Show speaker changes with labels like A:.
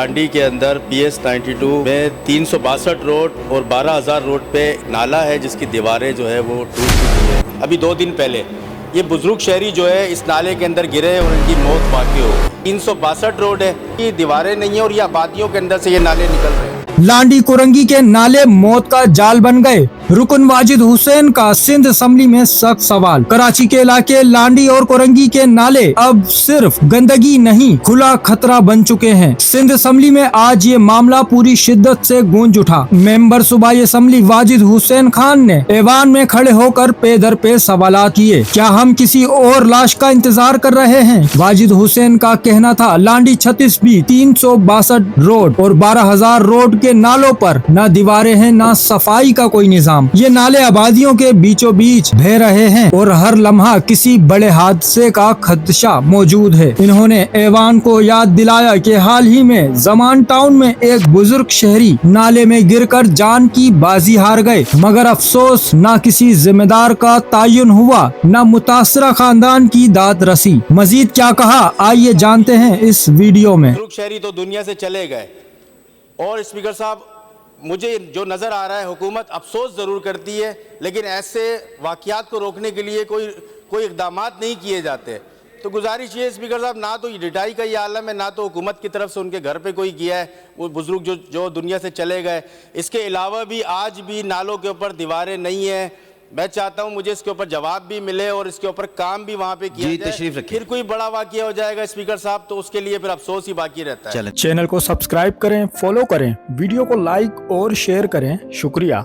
A: लांडी के अंदर PS 92 में 362 रोड और 12,000 रोड पे नाला है जिसकी दीवारें जो है वो टूट चुकी है। अभी 2 दिन पहले ये बुजुर्ग शहरी जो है इस नाले के अंदर गिरे और इनकी मौत वाक़ई हो। 362 रोड है, ये दीवारें नहीं है और ये आबादियों के अंदर से ये नाले निकल रहे हैं।
B: लांडी कुरंगी के नाले मौत का जाल बन गए। रुकन वाजिद हुसैन का सिंध असम्बली में सख्त सवाल। कराची के इलाके लांडी और कुरंगी के नाले अब सिर्फ गंदगी नहीं खुला खतरा बन चुके हैं। सिंध असम्बली में आज ये मामला पूरी शिद्दत से गूंज उठा। मेंबर सूबाई असम्बली वाजिद हुसैन खान ने ऐवान में खड़े होकर पे दर पे सवालात किए। क्या हम किसी और लाश का इंतजार कर रहे हैं? वाजिद हुसैन का कहना था लांडी 36B 362 रोड और 12,000 रोड के नालों पर न दीवारें हैं न सफाई का कोई निजाम। ये नाले आबादियों के बीचों बीच बह रहे हैं और हर लम्हा किसी बड़े हादसे का खदशा मौजूद है। इन्होंने ऐवान को याद दिलाया कि हाल ही में जमान टाउन में एक बुजुर्ग शहरी नाले में गिरकर जान की बाजी हार गए, मगर अफसोस न किसी जिम्मेदार का तयन हुआ न मुतासरा खानदान की दाद रसी। मजीद क्या कहा आइए जानते हैं इस वीडियो में।
A: बुजुर्ग शहरी तो दुनिया से चले गए और स्पीकर साहब मुझे जो नज़र आ रहा है हुकूमत अफसोस ज़रूर करती है, लेकिन ऐसे वाक़यात को रोकने के लिए कोई इक़दाम नहीं किए जाते। तो गुजारिश ये स्पीकर साहब, ना तो ये रिटाई का ये आलम है, ना तो हुकूमत की तरफ से उनके घर पे कोई किया है, वो बुज़ुर्ग जो दुनिया से चले गए। इसके अलावा भी आज भी नालों के ऊपर दीवारें नहीं है। मैं चाहता हूं मुझे इसके ऊपर जवाब भी मिले और इसके ऊपर काम भी वहां पे किया जाए। तशरीफ रखिए। फिर कोई बड़ा वाक़या हो जाएगा स्पीकर साहब तो उसके लिए फिर अफसोस ही बाकी रहता है।
B: चैनल को सब्सक्राइब करें, फॉलो करें, वीडियो को लाइक और शेयर करें। शुक्रिया।